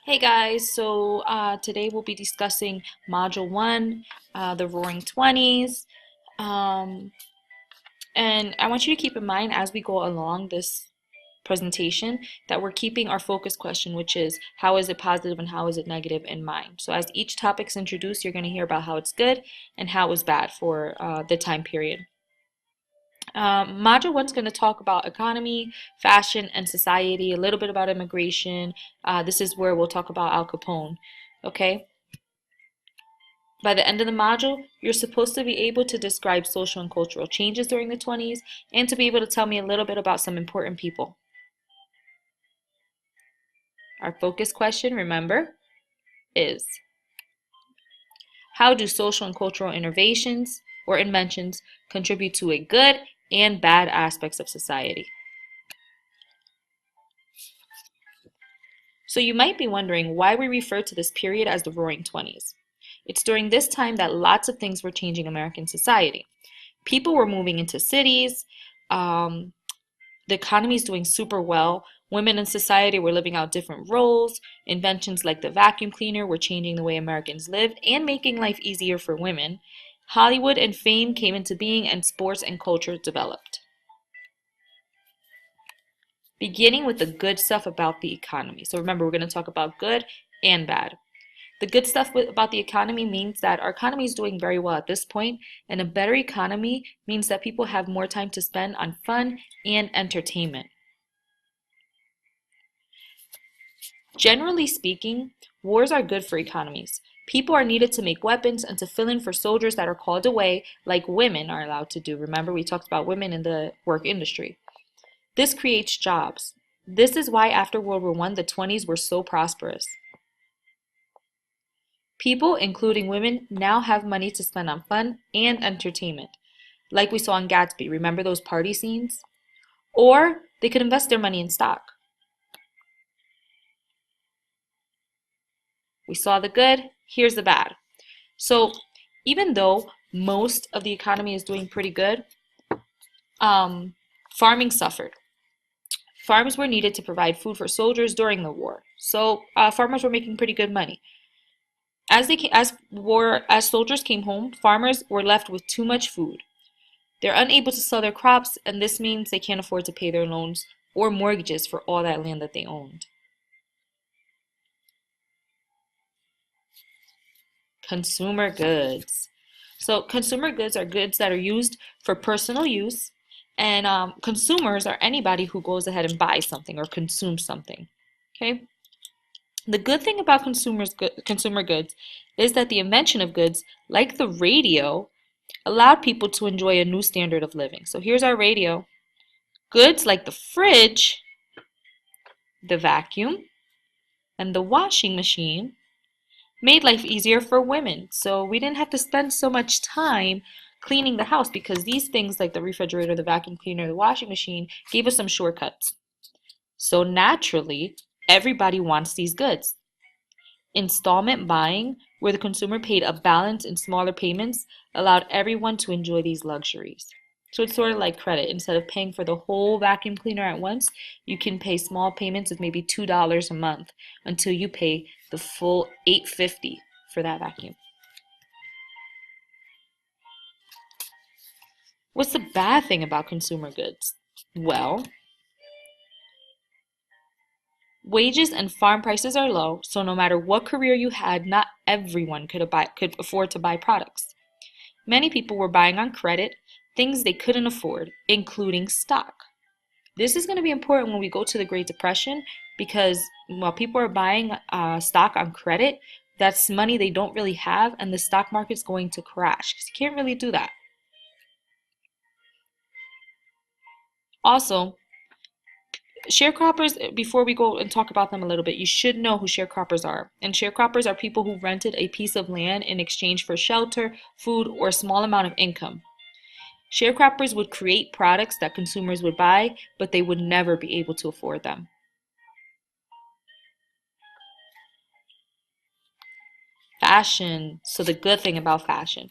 Hey guys, so today we'll be discussing Module 1, the Roaring Twenties. Um, and I want you to keep in mind as we go along this presentation that we're keeping our focus question, which is how is it positive and how is it negative in mind. So as each topic's introduced, you're going to hear about how it's good and how it was bad for the time period. Module 1 is going to talk about economy, fashion, and society, a little bit about immigration. This is where we'll talk about Al Capone. Okay? By the end of the module, you're supposed to be able to describe social and cultural changes during the 20s and to be able to tell me a little bit about some important people. Our focus question, remember, is how do social and cultural innovations or inventions contribute to a good and bad aspects of society? So you might be wondering why we refer to this period as the Roaring Twenties. It's during this time that lots of things were changing American society. People were moving into cities. Um, the economy is doing super well. Women in society were living out different roles. Inventions like the vacuum cleaner were changing the way Americans lived and making life easier for women. Hollywood and fame came into being, and sports and culture developed. Beginning with the good stuff about the economy. So remember, we're going to talk about good and bad. The good stuff about the economy means that our economy is doing very well at this point, and a better economy means that people have more time to spend on fun and entertainment. Generally speaking, wars are good for economies. People are needed to make weapons and to fill in for soldiers that are called away, like women are allowed to do. Remember, we talked about women in the work industry. This creates jobs. This is why after World War I, the 20s were so prosperous. People, including women, now have money to spend on fun and entertainment, like we saw in Gatsby. Remember those party scenes? Or they could invest their money in stock. We saw the good, here's the bad. So even though most of the economy is doing pretty good, um, farming suffered. Farms were needed to provide food for soldiers during the war. So farmers were making pretty good money. As soldiers came home, farmers were left with too much food. They're unable to sell their crops, and this means they can't afford to pay their loans or mortgages for all that land that they owned. Consumer goods. So consumer goods are goods that are used for personal use, and consumers are anybody who goes ahead and buys something or consumes something. Okay? The good thing about consumer goods is that the invention of goods, like the radio, allowed people to enjoy a new standard of living. So here's our radio. Goods like the fridge, the vacuum, and the washing machine made life easier for women. So we didn't have to spend so much time cleaning the house because these things like the refrigerator, the vacuum cleaner, the washing machine gave us some shortcuts. So naturally, everybody wants these goods. Installment buying, where the consumer paid a balance in smaller payments, allowed everyone to enjoy these luxuries. So it's sort of like credit. Instead of paying for the whole vacuum cleaner at once, you can pay small payments of maybe $2 a month until you pay the full $8.50 for that vacuum. What's the bad thing about consumer goods? Well, wages and farm prices are low, so no matter what career you had, not everyone could afford to buy products. Many people were buying on credit, things they couldn't afford, including stock. This is going to be important when we go to the Great Depression because while people are buying stock on credit, that's money they don't really have, and the stock market's going to crash because you can't really do that. Also, sharecroppers, before we go and talk about them a little bit, you should know who sharecroppers are. And sharecroppers are people who rented a piece of land in exchange for shelter, food, or a small amount of income. Sharecroppers would create products that consumers would buy, but they would never be able to afford them. Fashion. So the good thing about fashion.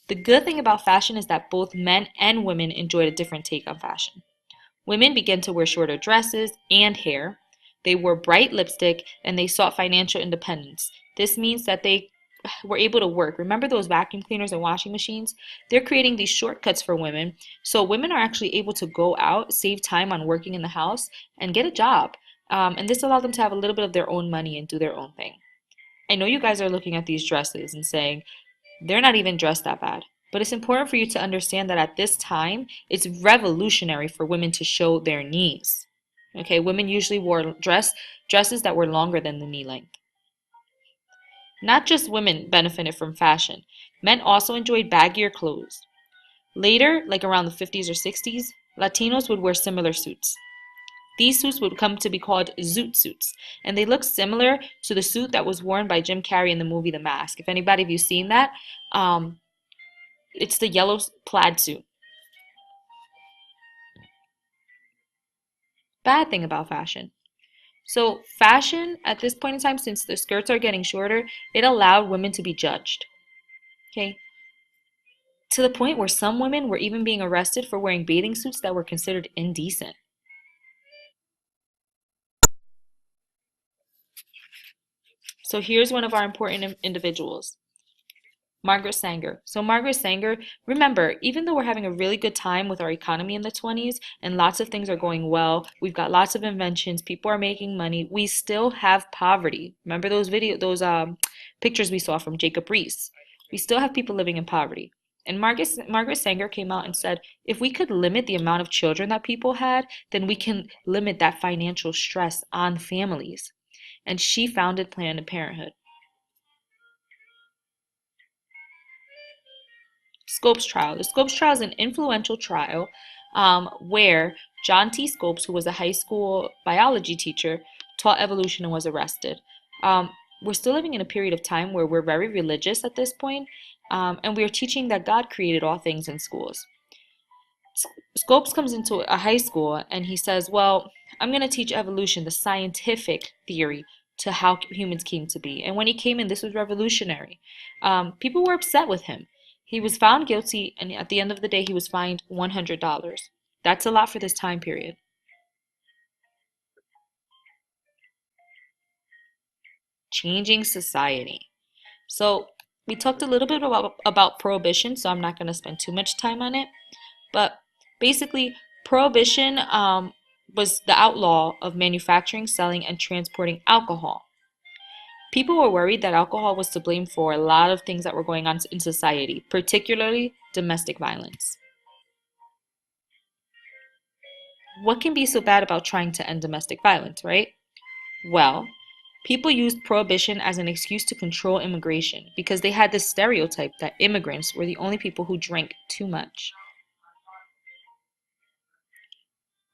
The good thing about fashion is that both men and women enjoyed a different take on fashion. Women began to wear shorter dresses and hair. They wore bright lipstick and they sought financial independence. This means that they were able to work. Remember those vacuum cleaners and washing machines? They're creating these shortcuts for women. So women are actually able to go out, save time on working in the house, and get a job. And this allowed them to have a little bit of their own money and do their own thing. I know you guys are looking at these dresses and saying, they're not even dressed that bad. But it's important for you to understand that at this time, it's revolutionary for women to show their knees. Okay, women usually wore dresses that were longer than the knee length. Not just women benefited from fashion. Men also enjoyed baggier clothes. Later, like around the 50s or 60s, Latinos would wear similar suits. These suits would come to be called zoot suits, and they look similar to the suit that was worn by Jim Carrey in the movie The Mask. If anybody of you seen that, um, it's the yellow plaid suit. Bad thing about fashion. So, fashion at this point in time, since the skirts are getting shorter, it allowed women to be judged. Okay, to the point where some women were even being arrested for wearing bathing suits that were considered indecent. So, here's one of our important individuals, Margaret Sanger. So Margaret Sanger, remember, even though we're having a really good time with our economy in the 20s and lots of things are going well, we've got lots of inventions, people are making money, we still have poverty. Remember those pictures we saw from Jacob Riis? We still have people living in poverty. And Margaret Sanger came out and said, if we could limit the amount of children that people had, then we can limit that financial stress on families. And she founded Planned Parenthood. Scopes trial. The Scopes trial is an influential trial where John T. Scopes, who was a high school biology teacher, taught evolution and was arrested. We're still living in a period of time where we're very religious at this point, and we're teaching that God created all things in schools. Scopes comes into a high school and he says, well, I'm going to teach evolution, the scientific theory to how humans came to be. And when he came in, this was revolutionary. People were upset with him. He was found guilty, and at the end of the day, he was fined $100. That's a lot for this time period. Changing society. So, we talked a little bit about prohibition, so I'm not going to spend too much time on it. But basically, prohibition was the outlaw of manufacturing, selling, and transporting alcohol. People were worried that alcohol was to blame for a lot of things that were going on in society, particularly domestic violence. What can be so bad about trying to end domestic violence, right? Well, people used prohibition as an excuse to control immigration because they had this stereotype that immigrants were the only people who drank too much.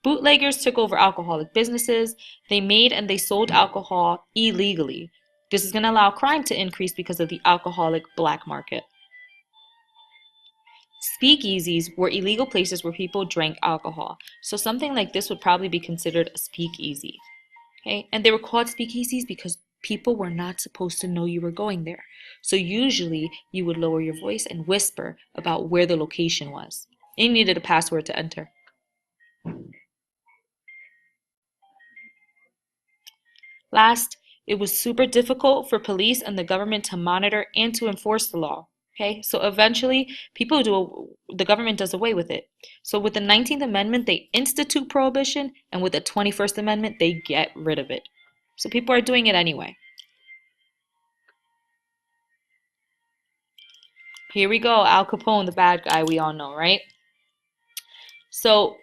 Bootleggers took over alcoholic businesses. They made and they sold alcohol illegally. This is going to allow crime to increase because of the alcoholic black market. Speakeasies were illegal places where people drank alcohol. So something like this would probably be considered a speakeasy. Okay? And they were called speakeasies because people were not supposed to know you were going there. So usually you would lower your voice and whisper about where the location was. And you needed a password to enter. Last, it was super difficult for police and the government to monitor and to enforce the law. Okay, so eventually, the government does away with it. So with the 19th Amendment, they institute prohibition, and with the 21st Amendment, they get rid of it. So people are doing it anyway. Here we go, Al Capone, the bad guy we all know, right? So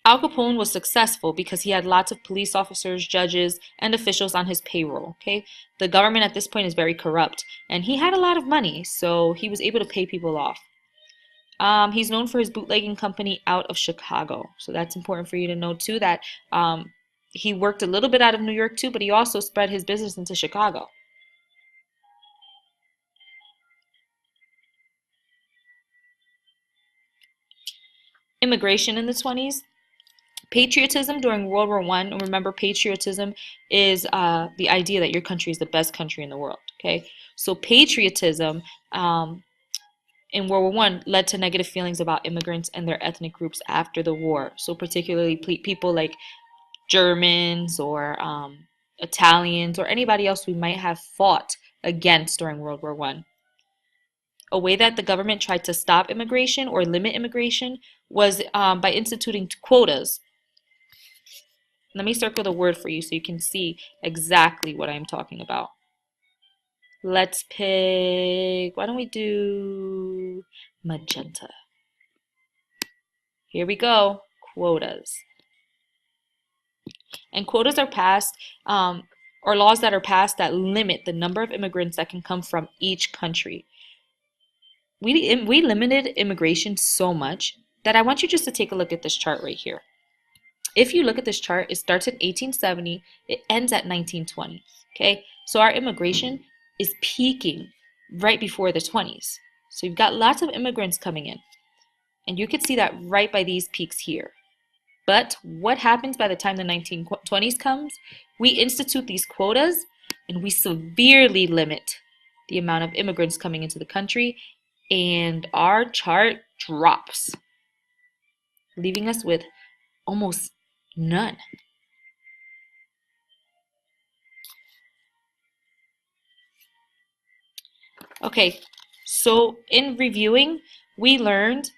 Al Capone was successful because he had lots of police officers, judges, and officials on his payroll. Okay, the government at this point is very corrupt, and he had a lot of money, so he was able to pay people off. He's known for his bootlegging company out of Chicago, so that's important for you to know too. That he worked a little bit out of New York too, but he also spread his business into Chicago. Immigration in the 20s. Patriotism during World War One. Remember, patriotism is the idea that your country is the best country in the world. Okay, so patriotism in World War One led to negative feelings about immigrants and their ethnic groups after the war. So particularly people like Germans or Italians, or anybody else we might have fought against during World War One. A way that the government tried to stop immigration or limit immigration was by instituting quotas. Let me circle the word for you so you can see exactly what I'm talking about. Let's pick, why don't we do magenta? Here we go, quotas. And quotas are passed, or laws that are passed that limit the number of immigrants that can come from each country. We limited immigration so much that I want you just to take a look at this chart right here. If you look at this chart, it starts in 1870, it ends at 1920. Okay, so our immigration is peaking right before the 20s. So you've got lots of immigrants coming in, and you can see that right by these peaks here. But what happens by the time the 1920s comes? We institute these quotas and we severely limit the amount of immigrants coming into the country, and our chart drops, leaving us with almost none. Okay, so in reviewing, we learned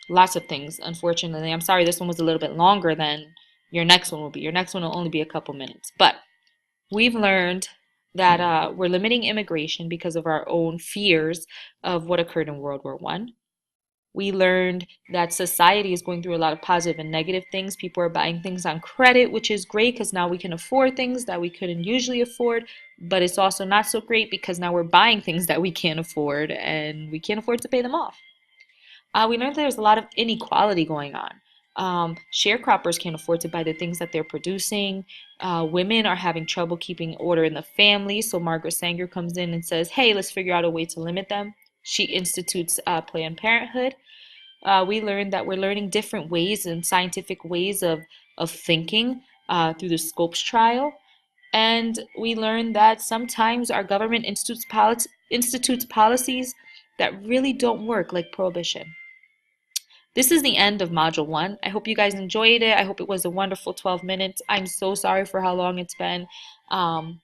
lots of things, unfortunately. I'm sorry this one was a little bit longer than your next one will be. Your next one will only be a couple minutes. But we've learned that we're limiting immigration because of our own fears of what occurred in World War One. We learned that society is going through a lot of positive and negative things. People are buying things on credit, which is great because now we can afford things that we couldn't usually afford. But it's also not so great because now we're buying things that we can't afford and we can't afford to pay them off. We learned there's a lot of inequality going on. Sharecroppers can't afford to buy the things that they're producing. Women are having trouble keeping order in the family. So Margaret Sanger comes in and says, hey, let's figure out a way to limit them. She institutes Planned Parenthood. We learned that we're learning different ways and scientific ways of thinking through the Scopes trial. And we learned that sometimes our government institutes policies that really don't work, like prohibition. This is the end of Module 1. I hope you guys enjoyed it. I hope it was a wonderful 12 minutes. I'm so sorry for how long it's been. Um,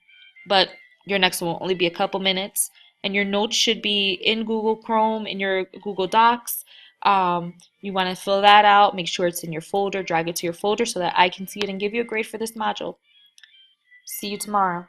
but your next one will only be a couple minutes. And your notes should be in Google Chrome, in your Google Docs. You want to fill that out. Make sure it's in your folder. Drag it to your folder so that I can see it and give you a grade for this module. See you tomorrow.